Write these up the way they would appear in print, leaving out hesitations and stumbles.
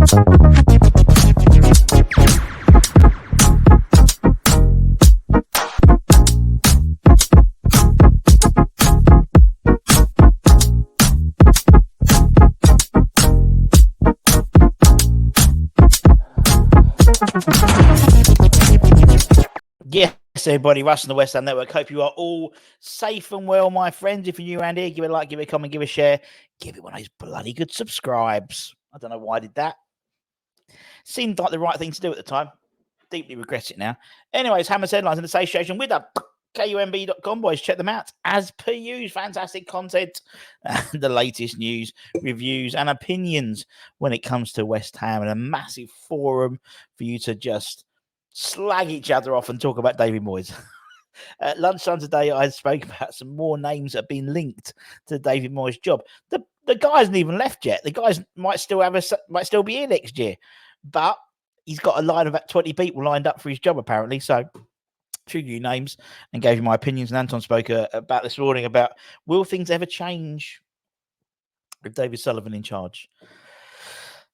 Yes, everybody, Russ and the West Ham Network. Hope you are all safe and well, my friends. If you're new around here, give it a like, give it a comment, give it a share, give it one of those bloody good subscribes. I don't know why I did that. Seemed like the right thing to do at the time. Deeply regret it now. Anyways, Hammers Headlines in association with the KUMB.com, boys. Check them out. As per usual, fantastic content, the latest news, reviews, and opinions when it comes to West Ham, and a massive forum for you to just slag each other off and talk about David Moyes. At lunchtime today, I spoke about some more names that have been linked to David Moyes' job. The guy hasn't even left yet. The guys might still be here next year, but he's got a line of about 20 people lined up for his job apparently. So, few new names, and gave you my opinions. And Anton spoke about this morning about, will things ever change with David Sullivan in charge?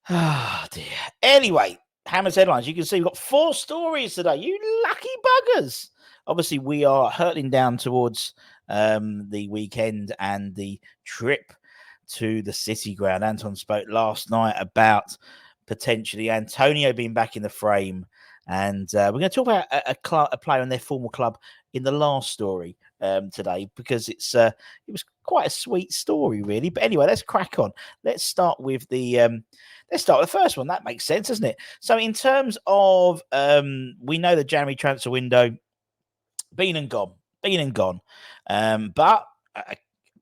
Oh dear. Anyway, Hammers Headlines. You can see we've got 4 stories today. You lucky buggers. Obviously, we are hurtling down towards the weekend and the trip to the City Ground. Anton spoke last night about potentially Antonio being back in the frame. And we're going to talk about a player in their former club in the last story today, because it was quite a sweet story, really. But anyway, let's crack on. Let's start with the first one. That makes sense, doesn't it? So in terms of, we know the January transfer window, been and gone. But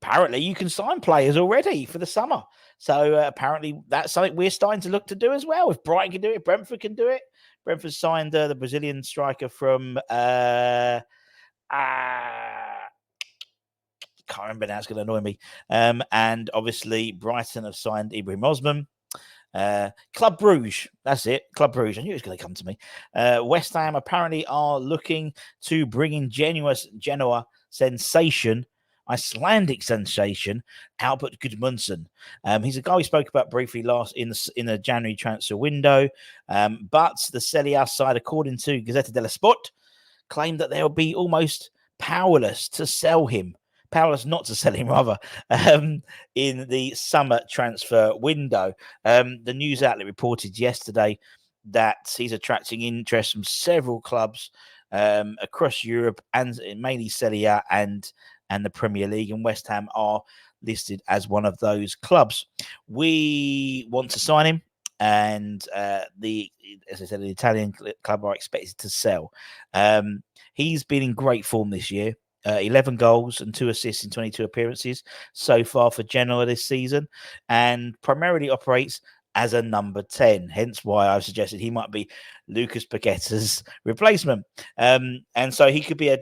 apparently you can sign players already for the summer. So apparently that's something we're starting to look to do as well. If Brighton can do it, Brentford can do it. Brentford signed the Brazilian striker from can't remember now, it's going to annoy me. And obviously Brighton have signed Ibrahim Osman. Club Brugge, that's it. Club Brugge. I knew it was going to come to me. West Ham apparently are looking to bring in Genoa sensation, Icelandic sensation, Albert Gudmundsson. He's a guy we spoke about briefly last in the January transfer window. But the Serie A side, according to Gazzetta dello Sport, claimed that they'll be almost powerless to sell him. Powerless not to sell him, rather, in the summer transfer window. The news outlet reported yesterday that he's attracting interest from several clubs across Europe, and mainly Serie A and the Premier League, and West Ham are listed as one of those clubs. We want to sign him, and as I said, the Italian club are expected to sell. He's been in great form this year. 11 goals and 2 assists in 22 appearances so far for Genoa this season, and primarily operates as a number 10. Hence why I've suggested he might be Lucas Paqueta's replacement. And so he could be a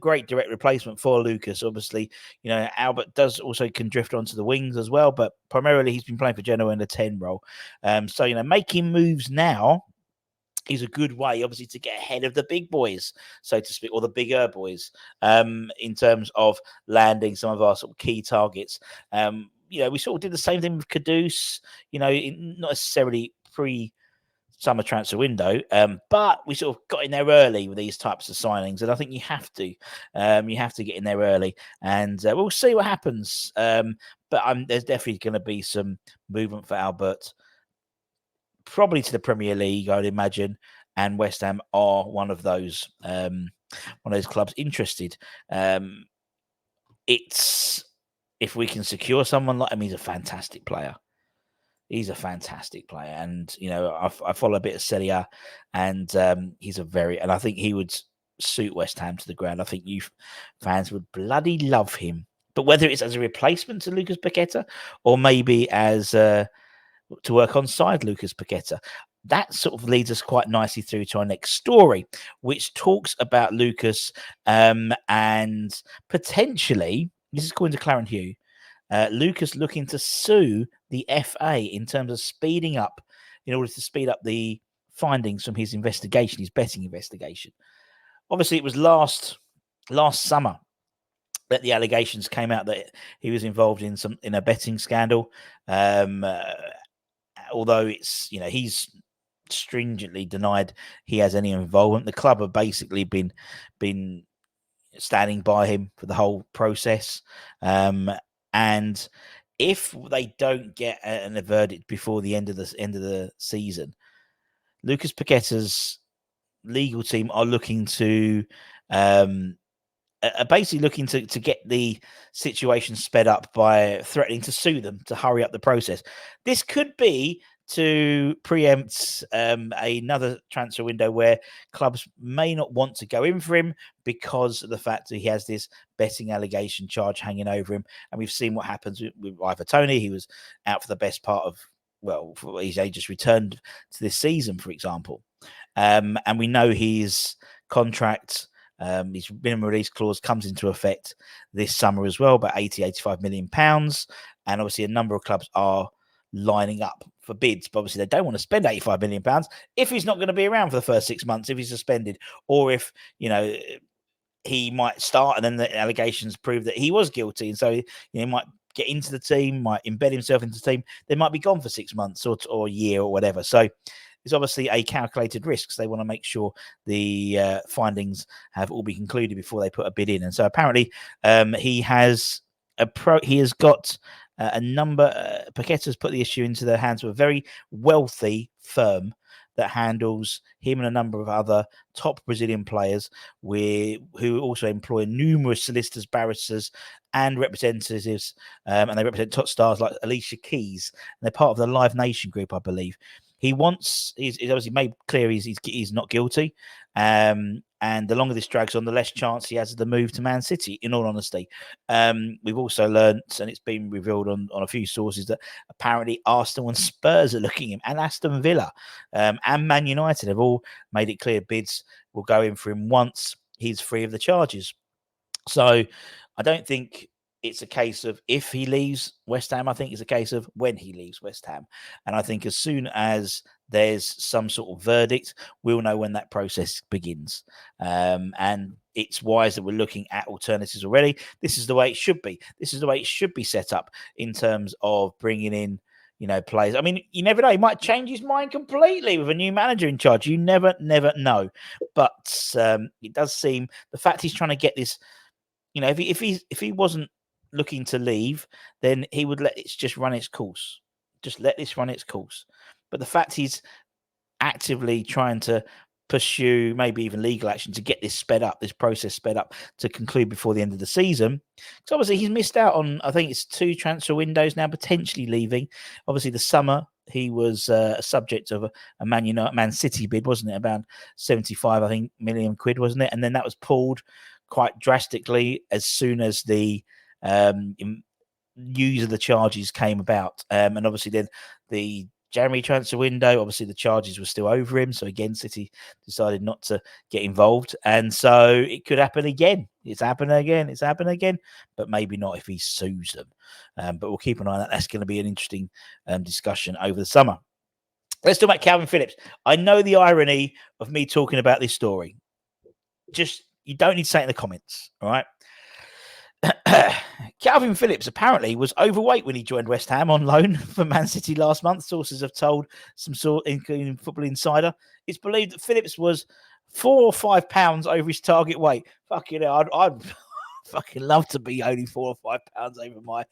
great direct replacement for Lucas. Obviously, you know, Albert can drift onto the wings as well, but primarily he's been playing for Genoa in the 10 role. So, you know, making moves now is a good way, obviously, to get ahead of the big boys, so to speak, or the bigger boys, in terms of landing some of our sort of key targets. You know, we sort of did the same thing with Kudus, you know, not necessarily pre-summer transfer window, but we sort of got in there early with these types of signings, and I think you have to get in there early, and we'll see what happens. But there's definitely going to be some movement for Albert, probably to the Premier League, I would imagine, and West Ham are one of those clubs interested. It's, if we can secure someone like him, he's a fantastic player. He's a fantastic player, and you know, I follow a bit of Serie A, and he's and I think he would suit West Ham to the ground. I think you fans would bloody love him. But whether it's as a replacement to Lucas Paqueta, or maybe as to work on side Lucas Paqueta, that sort of leads us quite nicely through to our next story, which talks about Lucas and potentially, this is according to Claren Hugh, Lucas looking to sue the FA in terms of in order to speed up the findings from his investigation, his betting investigation. Obviously, it was last summer that the allegations came out that he was involved in a betting scandal. although it's, he's stringently denied he has any involvement. The club have basically been standing by him for the whole process. And if they don't get a verdict before the end of the season, Lucas Paqueta's legal team are looking to basically looking to get the situation sped up by threatening to sue them to hurry up the process. This could be to preempt another transfer window where clubs may not want to go in for him because of the fact that he has this betting allegation charge hanging over him. And we've seen what happens with Ivan Toney. He was out for the best part of, he's just returned to this season, for example. And we know his contract, his minimum release clause comes into effect this summer as well, about 85 million pounds. And obviously a number of clubs are lining up for bids, but obviously they don't want to spend 85 million pounds if he's not going to be around for the first 6 months, if he's suspended, or if, he might start and then the allegations prove that he was guilty. And so, he might get into the team, might embed himself into the team. They might be gone for 6 months or a year or whatever. So it's obviously a calculated risk. So they want to make sure the findings have all been concluded before they put a bid in. And so apparently he has got a number. Paqueta's put the issue into the hands of a very wealthy firm that handles him and a number of other top Brazilian players who also employ numerous solicitors, barristers, and representatives. And they represent top stars like Alicia Keys. And they're part of the Live Nation group, I believe. He's obviously made clear he's not guilty. And the longer this drags on, the less chance he has of the move to Man City, in all honesty. We've also learnt, and it's been revealed on a few sources, that apparently Arsenal and Spurs are looking at him, and Aston Villa and Man United have all made it clear bids will go in for him once he's free of the charges. So I don't think it's a case of if he leaves West Ham. I think it's a case of when he leaves West Ham. And I think as soon as there's some sort of verdict, we'll know when that process begins. And it's wise that we're looking at alternatives already. This is the way it should be. This is the way it should be set up in terms of bringing in, players. I mean, you never know. He might change his mind completely with a new manager in charge. You never know. But it does seem the fact he's trying to get this, if he wasn't looking to leave, then he would let it just run its course. Just let this run its course. But the fact he's actively trying to pursue maybe even legal action to get this process sped up to conclude before the end of the season. So obviously he's missed out on, I think it's 2 transfer windows now, potentially leaving. Obviously the summer he was a subject of a Man City bid, wasn't it? About 75, I think, million quid, wasn't it? And then that was pulled quite drastically as soon as the news of the charges came about. And obviously then the January transfer window, obviously the charges were still over him. So again, City decided not to get involved. And so it could happen again. It's happened again, but maybe not if he sues them. But we'll keep an eye on that. That's going to be an interesting discussion over the summer. Let's talk about Calvin Phillips. I know the irony of me talking about this story. Just, you don't need to say it in the comments, all right? Calvin Phillips apparently was overweight when he joined West Ham on loan for Man City last month. Sources have told including Football Insider. It's believed that Phillips was 4 or 5 pounds over his target weight. Fucking hell, I'd fucking love to be only 4 or 5 pounds over my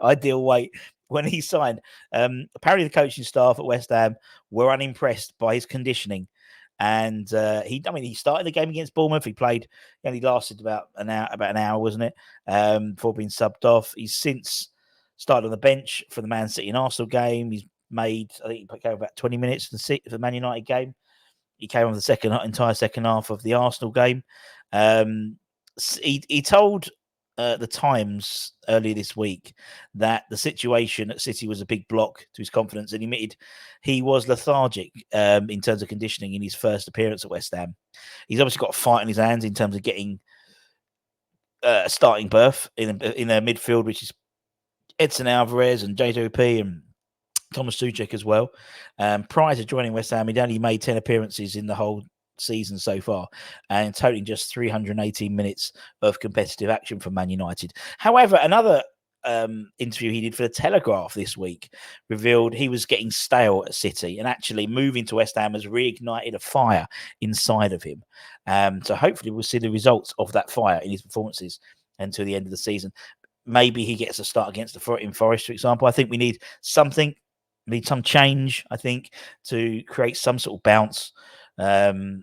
ideal weight when he signed. Apparently the coaching staff at West Ham were unimpressed by his conditioning. And he started the game against Bournemouth. He only lasted about an hour, wasn't it? Before being subbed off. He's since started on the bench for the Man City and Arsenal game. He's made, I think he came about 20 minutes for the Man United game. He came on the entire second half of the Arsenal game. He told the Times earlier this week that the situation at City was a big block to his confidence, and he admitted he was lethargic in terms of conditioning in his first appearance at West Ham. He's obviously got a fight in his hands in terms of getting a starting berth in a midfield, which is Edson Alvarez and JWP and Thomas Suchek as well. Prior to joining West Ham, he'd only made 10 appearances in the whole season so far, and totaling just 318 minutes of competitive action for Man United. However, another interview he did for the Telegraph this week revealed he was getting stale at City, and actually moving to West Ham has reignited a fire inside of him. So hopefully we'll see the results of that fire in his performances until the end of the season. Maybe he gets a start against in Forest, for example. I think we need something, need some change, I think, to create some sort of bounce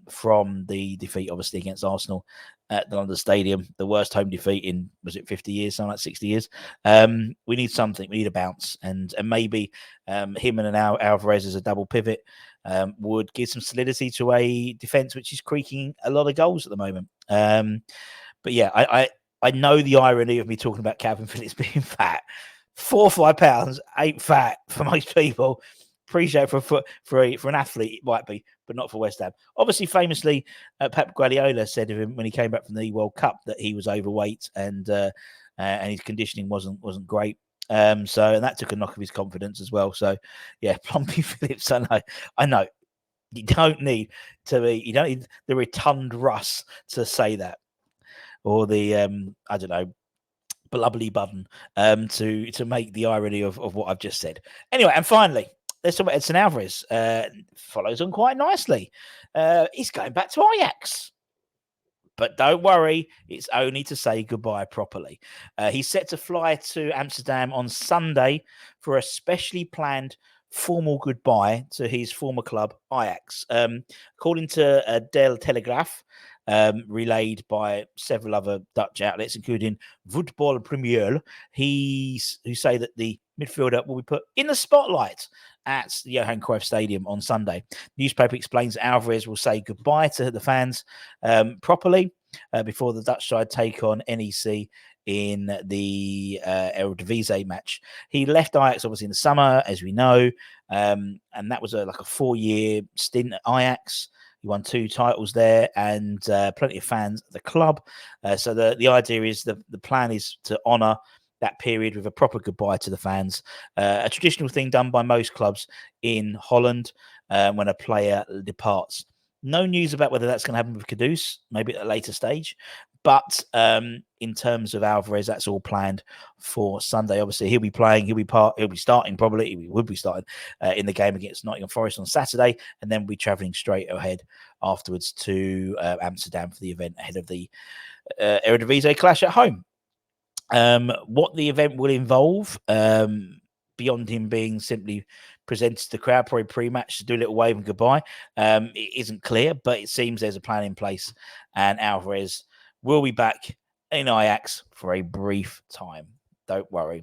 from the defeat, obviously, against Arsenal at the London Stadium, the worst home defeat in, was it 50 years, something like 60 years? We need something. We need a bounce. And maybe him and Alvarez as a double pivot would give some solidity to a defence which is creaking a lot of goals at the moment. But yeah, I know the irony of me talking about Calvin Phillips being fat. 4 or 5 pounds ain't fat for most people. Appreciate for an athlete it might be, but not for West Ham. Obviously, famously, Pep Guardiola said of him when he came back from the World Cup that he was overweight and his conditioning wasn't great. And that took a knock of his confidence as well. So yeah, Plumpy Phillips. I know. You don't need the rotund Russ to say that, or the I don't know, blubbly button to make the irony of what I've just said. Anyway, and finally, let's talk about Edson Alvarez. Follows on quite nicely. He's going back to Ajax. But don't worry, it's only to say goodbye properly. He's set to fly to Amsterdam on Sunday for a specially planned formal goodbye to his former club, Ajax. According to Der Telegraaf, relayed by several other Dutch outlets, including Voetbal Premier, who say that the midfielder will be put in the spotlight at the Johan Cruyff Stadium on Sunday. Newspaper explains Alvarez will say goodbye to the fans properly before the Dutch side take on NEC in the Eredivisie match. He left Ajax obviously in the summer, as we know, and that was like a 4-year stint at Ajax. He won 2 titles there, and plenty of fans at the club. So the idea is the plan is to honour that period with a proper goodbye to the fans. A traditional thing done by most clubs in Holland when a player departs. No news about whether that's going to happen with Kudus, maybe at a later stage. But in terms of Alvarez, that's all planned for Sunday. Obviously, he'll be playing. He'll be starting probably. He would be starting in the game against Nottingham Forest on Saturday, and then we'll be travelling straight ahead afterwards to Amsterdam for the event ahead of the Eredivisie clash at home. What the event will involve, beyond him being simply presented to the crowd, probably pre-match to do a little wave and goodbye, it isn't clear, but it seems there's a plan in place, and Alvarez will be back in Ajax for a brief time. Don't worry.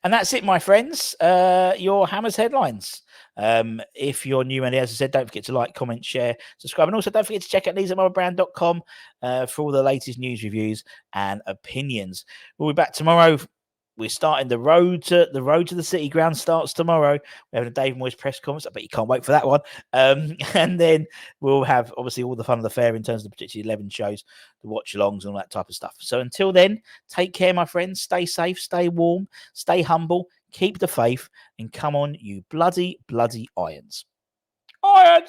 And that's it, my friends. Your Hammers headlines. If you're new, and as I said, don't forget to like, comment, share, subscribe, and also don't forget to check out leesatmotherbrand.com for all the latest news, reviews, and opinions. We'll be back tomorrow. We're starting the road to the City Ground starts tomorrow. We're having a Dave Moyes press conference. I bet you can't wait for that one. And then we'll have obviously all the fun of the fair in terms of the particularly 11 shows, the watch alongs, and all that type of stuff. So until then, take care, my friends. Stay safe, stay warm, stay humble, keep the faith, and come on, you bloody Irons. Irons!